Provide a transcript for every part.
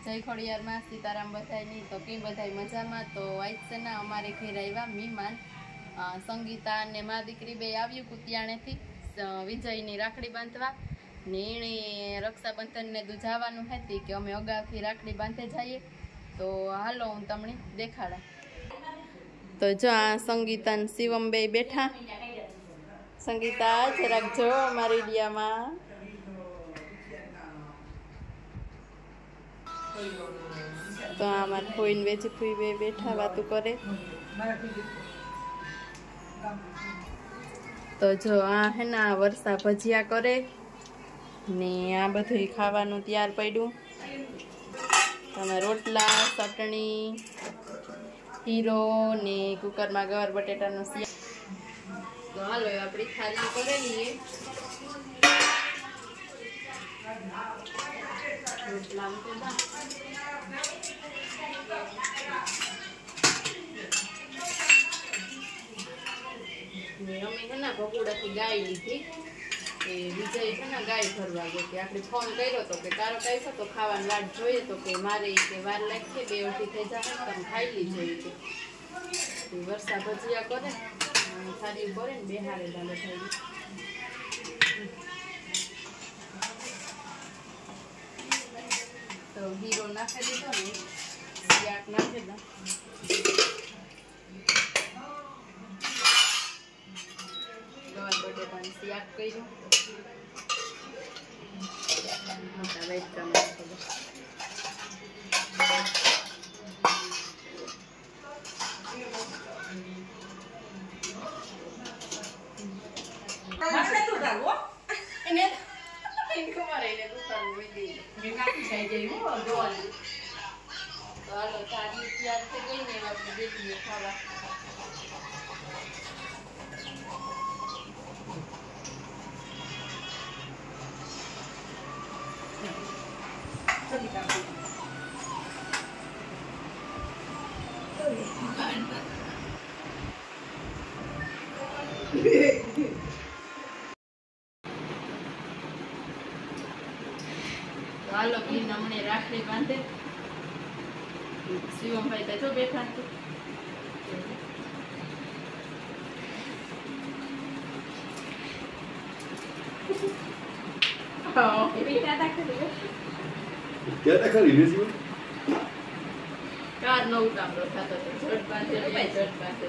જય ખોડિયારમાં સીતારામ બધાયની તો કેમ બધાય મજામાં તો આજ છે ને અમારે ઘેર આવ્યા મહેમાન સંગીતા અને મા દીકરી બે આવ્યું કુતિયાણેથી વિજયની રાખડી બાંધવા ને એણે રક્ષાબંધનને જવાનું હતી કે અમે અગાઉથી રાખડી બાંધે જઈએ તો હાલો હું તમને દેખાડા તો જો આ સંગીતા ને શિવમ બે બેઠા સંગીતા જરાક જો અમારી ઇન્ડિયામાં તો આમાં ફોઈને વેચી ફૂઈ બે બેઠા વાતું કરે તો જો આ હે ને વરસા ભજીયા કરે ને આ બધું ખાવાનું તૈયાર પડ્યું તમે રોટલા ચટણી હીરો ને કુકરમાં ગવાર બટેટાનું શિયા તો હાલો આપણી થાળી કરેલી રોટલા અમે છે ને ભગુડાથી ગાય લીધી એ વિજય છે ને ગાય ભરવા ગયો કે આપણે ફોન કર્યો તો કે તારો કાઢ્યો તો ખાવાની વાટ જોઈએ તો કે મારે કે વાર લાગશે બે અઢી થઈ જાય તમે ખાઈ લીજો કે વરસા ભજીયા કરે સારી કરે ને બે હારે દાલે થઈ તો હીરો નાખી દીધો ને શાક નાખી દો ગવાર બટેટાનું શાક કર્યું મોટા વેચતા નાખી દો હાલો બેન હમણે રાખડી બાંધે શિવમભાઈ તો બેઠા કાર નો ઉતામળો થતો ઝટ બાંધે ઝટ બાંધે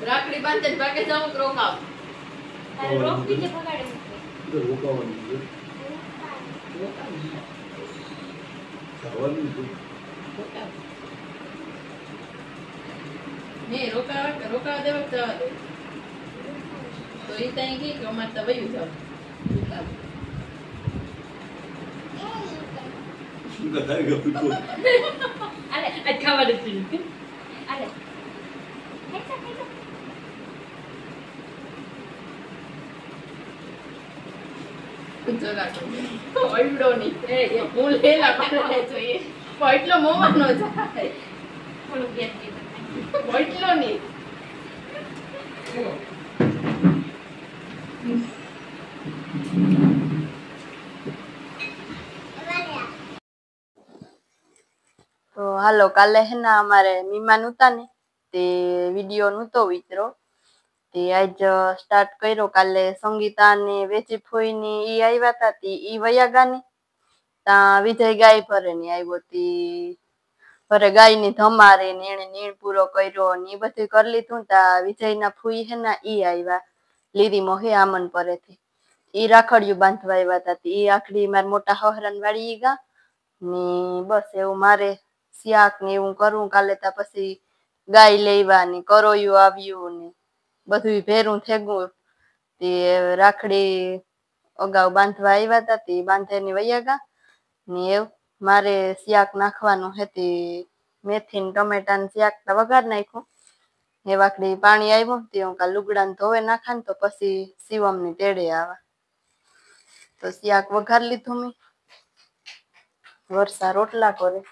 રાખડી બાંધે ભાગે જાવ રોકાવ રોકી દે ભગાડે રોકાવાની રોકાવા દેવા જવા દે તો એ ત્યાં કે અમારે તો વયું જાવ ખાવા દે એટલો મોમાં નો જાય એટલો નહી તો હાલો કાલે હે ને અમારે મહેમાન હતા ને તે વિડીયો નહોતો વિતરો તે આજ સ્ટાર્ટ કર્યો કાલે સંગીતા ને વેચી ફોઈ ની ઈ આવ્યા હતા ઈ વયા ને ત્યાં વિજય ગાય ભરે ને આવ્યો તી ભરે ગાય ની ધમારે ને એને નીણ પૂરો કર્યો ને એ બધું કરી લીધું તા વિજયના ફૂઈ હે ને ઈ આવ્યા લીરી મોહે આમન પરેથી ઈ રાખડિયું બાંધવા આવ્યા હતા ઈ આખડી માર મોટા હહરાન વાળી ગા ને બસ એવું મારે શાક ને એવું કરું કાલે તા પછી ગાય લેવા ને કરોયું આવ્યું ને બધું ભેરું થેગું તે રાખડી અગાઉ બાંધવા આવ્યા હતા તે બાંધેની વૈયા ગા ને मारे शाक नाखवानुं है ते मेथी ने टमेटा ने शाक वघार नाख्युं। हे वाकडी पाणी आव्युं ते हुं का लुगड़ा ने धोवे नाखा ने तो पछी शिवम नी टेड़े आवा तो शाक वघार लीधुं मैं। वर्षा रोटला करे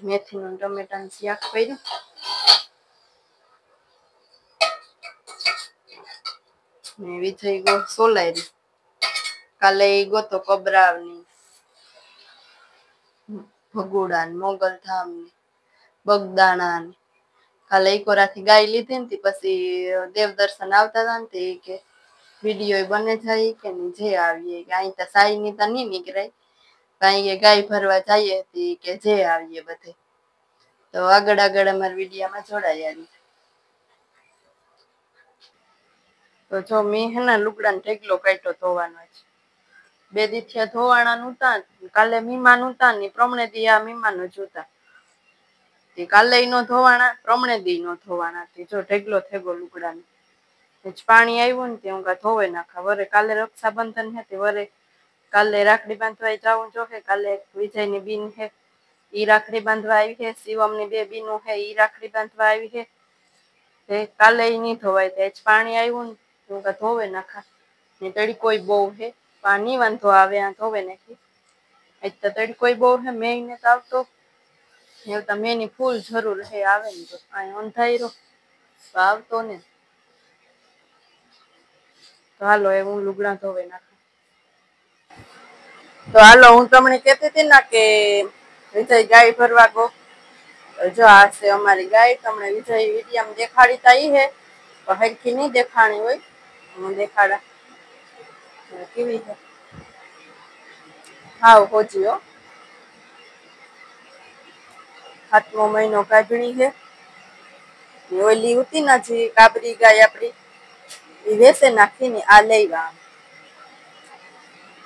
मेथी नु टमेटा ने शाक कर्युं। ने विजय गो सोलायरी काले गो तो कबरावनी भगुड़ा ने मोगलधाम ने बगदाणा ने काले कोराथी गाय लीधी ने पछी देव दर्शन आवता था ने के वीडियो बने जाए के नहीं जे आवीए कहीं तो साई नी तो नहीं निकराय कहीं के गाय भरवा जाइए थी के जे आवीए बधे तो आगळ आगळ अमर वीडियो में जोड़ाया। तो जो मैं है ना लुगड़ा ने ढेकलो काट्यो धोवानो छे बे दी थया धोवाणा नता काले मीमान उता ने प्रमणे दी आ मीमान जोता ते काले नो धोवाणा प्रमणे दी नो धोवाणा ते जो ढेकलो थेगो लुगड़ा ने पाणी आव्युं ने ते हुं का धोवे नाखा वरे काले रक्षाबंधन है ते वरे काले राखड़ी बांधवा जाऊं जो है काले विजय नी बीन है ई राखड़ी बांधवा आई है शिवम नी बे बीनो है ई राखड़ी बांधवा आई है ते काले नहीं धोवाय ते पाणी आव्युं ने हुं का धोवे नाखा ने तड़ी कोई बो है पानी वांधो आवे आ धोवे नाखी आज तो तड़ी कोई बो है मैं ने तो आवतो ने तो मैं नी फूल जरूर है आवे ने तो आ अंधाईरो तो आवतो ने तो हालो ए हूँ लुगड़ा धोवे नाखा। तो हालो हूँ तमने कहती थी ना के विजय गाय भरवा गो जो आज से हमारी गाय तमने विजय वीडियो में देखाड़ी ताई है तो हरखी नहीं देखाणी होय हूँ देखाड़ा केवी है हाव होजी हो 7मो महीनो काढणी है ओली होती ना जी काबरी गाय अपनी वेसे नाखी ने आ लेवा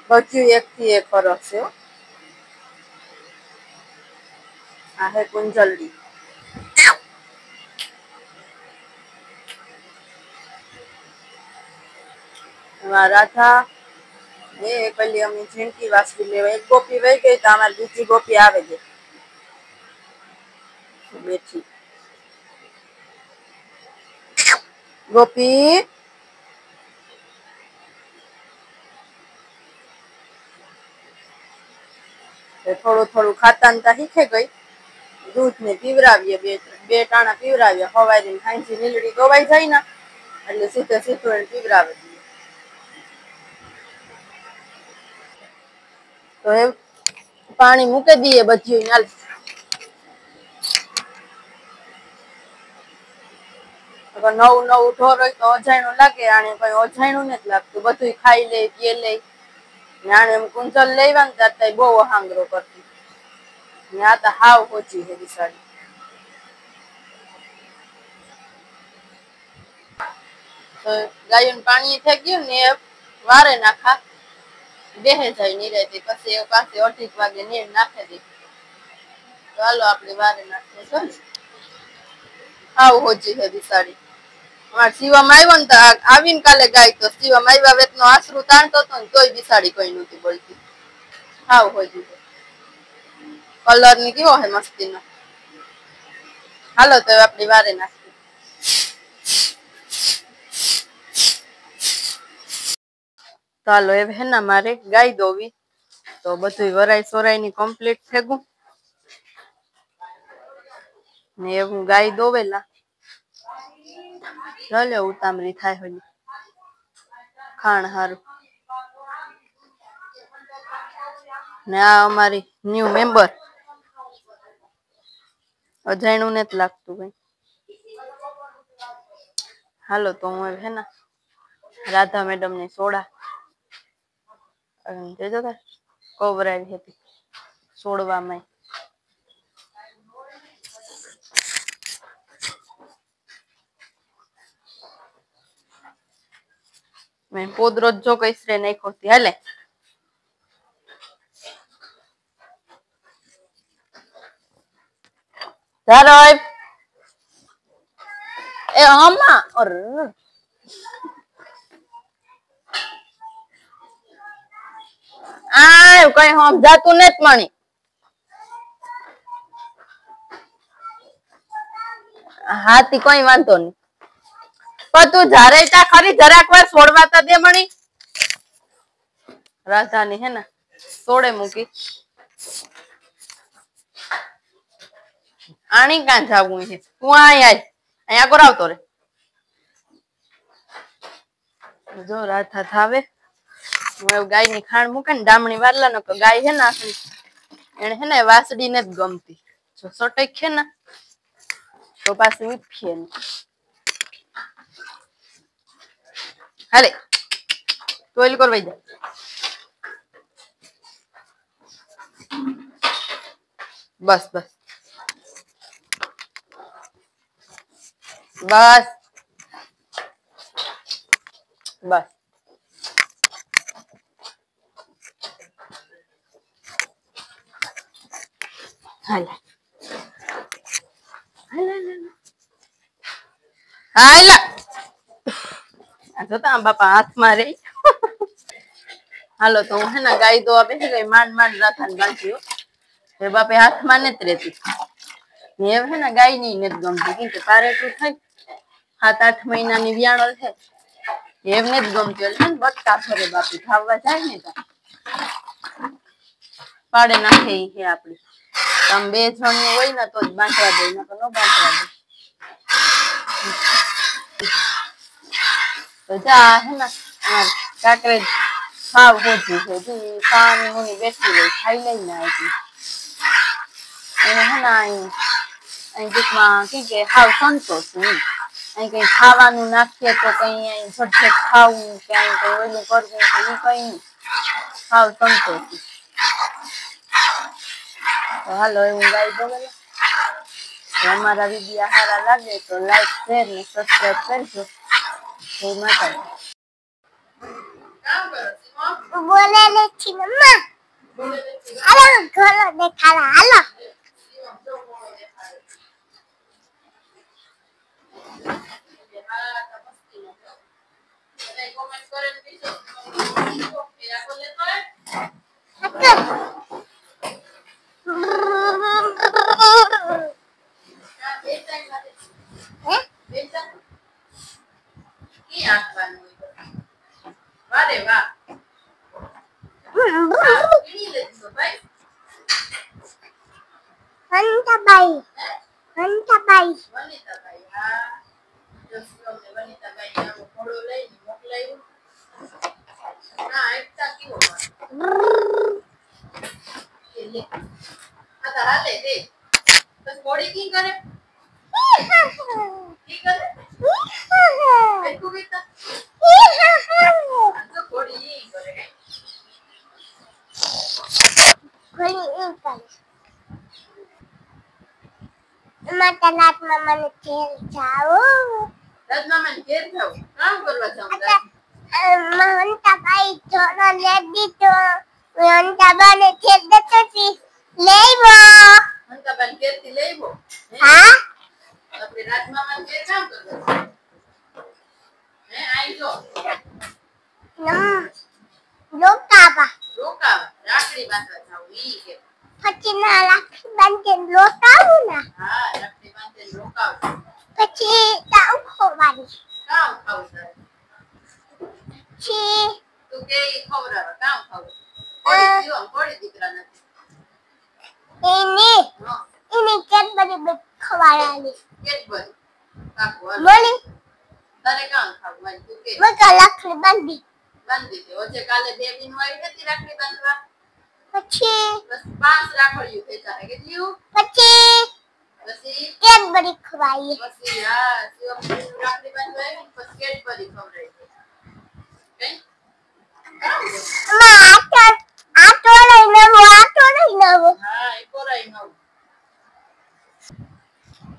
बच्चू एक थी एक फरक से आ है कुंजलडी राधा ये पहले हम झिणकी वासवी लेवा एक गोपी वही गई तो हमारी दूसरी गोपी आवे गई बेटी गोपी थोड़ू थोड़ू खाता ने हीखे गई दूध ने पीवरावीए बे टाणा पीवरावीए हवारी हांजी नीलड़ी गवाई जाए ना એટલે સીધે સીધું એને પીવરાવે તો એ પાણી મૂકી દઈએ બધી હાલ નવું નવું ઢોર હોય તો અજાણ્યું લાગે આને કઈ અજાણ્યું નથી લાગતું બધું ખાઈ લે પીએ લે આને એમ કુંજલ લેવા ને ત્યાં બહુ હાંગરો કરતી ને આ તો હાવ ઓછી છે બિસાડી તો ગાયું પાણી થઈ ગયું ને વારે નાખા બેહે જાય નિરાયતી પછી એ પાસે 8 વાગે નીર નાખે દે તો હાલો આપણે વારે નાખીએ છો ને હાવ ઓછી છે બિસાડી અમાર શિવમ આવ્યો ને તો આવીને કાલે ગાય તો શિવમ આવ્યા વેતનો આશરું તાણતો હતો ને તોય બિસાડી કઈ નહોતી બોલતી હાવ ઓછી કલર ની કેવો હે મસ્તીનો હાલો તો આપણી વારે નાખીએ તો હાલો એ હે ના મારે ગાય દોવી તો બધું વરાઈ સોરાઈ ની કમ્પ્લીટ થેગું ને હું ગાય દોવેલા ચાલે ઉતામરી થાય હોય ખાણ હારું ને આ અમારી ન્યુ મેમ્બર અજાણ્યું નથી લાગતું ભાઈ હાલો તો હું હે ને રાધા મેડમ ની સોડા જોજો કોવરાવી હતી સોડવામાં મેં પોદરો જો કઈસરે નાખ્યો હતી હાલે ધરોય એ આમાં કઈ સમજાતું નથી મણી હાથી કોઈ વાંધો નહીં પણ તું જ્યારે તા ખરી જરાક વાર છોડવા તા દે મણી રાધાની હે ને સોડે મૂકી આણી કાં જાવું છે તું અહીંયા કરાવતો રે જો રાધા થાવે હું ગાયની ખાણ મૂકે ને ડામણી વારલા નો ગાય હે ને આપણી એને હે ને વાસડી ને જ ગમતી જો સટક છે ને તો પાછી ઉઠીએ ને હાલે ટોયલ કરવાઈ જા બસ બસ બસ બસ હાલ હાલ જોતા બાપા હાથમાં રે હાલો તો હું હે ને ગાય દોવા બેસી ગઈ માંડ માંડ રાધાને બાંધ્યો એ બાપે હાથમાં નથી રહેતી હે ને ગાય ની નથી ગમતી કેમ કે પારેટું થઈ 7-8 મહિનાની વ્યાણો છે એમને જ ગમતી એટલે ને બટકા ફરે બાપી ખાવા જાય ને તો પાડે નાખે છે આપડી તમે 2 જણ હોય ને તો જ બાંધવા દે નકર ન બાંધવા દે તો જા હે ને કાકરે ખાવ હોતી છે જી પાણી મુની બેસી ગઈ ખાઈ લઈને આવી એને હે ને અહીં ટૂંકમાં કે હાવ સંતોષ નહીં અહીં કઈ ખાવાનું નાખીએ તો કઈ અહીં ઝટઝટ ખાવું કે અહીં કઈ ઓલું કરવું કે એ કઈ નહીં હાવ સંતોષ તો હાલો એવું ગાઈ દો અમારા વિડીયો સારા લાગે તો લાઈક શેર ને સબસ્ક્રાઇબ કરજો જય માતાજી બોલે લે છી મમ્મા હાલો ઘરો દેખાડા હાલો હંતાબાઈ માતા રાત મામા ને ઘેર જાઓ રાત મામા ને ઘેર જાવ કામ કરવા જાવ હંતાબાઈ જોનો લે દીધો હંતાબાને ઘેર દતોથી લેવો હંતાબાને ઘેર થી લેવો હા આપણે રાત મામા ને ઘેર કામ કરવા હે આઈ જો લોકાવા રાખડી બાંધવા જાવ ઈ કે પછી ના રાખડી બાંધે લોકાવું ના હા રાખડી બાંધે રોકાવ પછી તાવ ખોવાની કામ ખાવ તારે છી તું કે ખવરાવ કામ ખાવ કોડી જીવો કોડી દીકરા નથી એને કેડબરી ખવાડાની કેડબરી કાકુ બોલી તારે કામ ખાવ મારી તું કે મકા રાખડી બાંધી છે ઓજે કાલે બેબી નું આવી હતી રાખડી બાંધવા પછી બસ 5 રાખડીઓ ભેગા હે કેટલીયું પછી કેડબરી ખવાઈ પછી હા શિવમ રાખડી બાંધવા આવી પછી કેડબરી ખવડાવી કઈ માં આટો લઈને આવો હા એ કોરાઈ નવ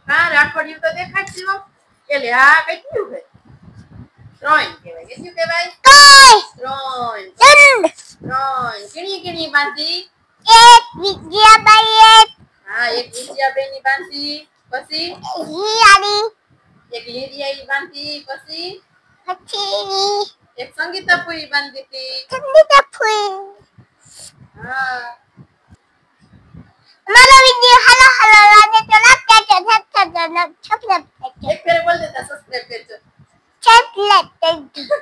હા રાખડીઓ તો દેખાય છે શિવમ એટલે હા કેટલું છે 3 કહેવાય કેટલું કહેવાય ચંદ કેણી બાંધી એક વિજયાબાઈ હા એક વિજયાબાઈ ની બાંધી પછી હિયારી એક લીરિયાઈ બાંધી પછી પછી એક સંગીતા પૂરી બાંધી હતી સંગીતા ફૂલ હા મારો વિડિયો હાલો હાલો લાગે તો લાઈક કરજો સબસ્ક્રાઇબ કરજો એક ફેરે બોલ દેતા સબસ્ક્રાઇબ કરજો સબસ્ક્રાઇબ કરજો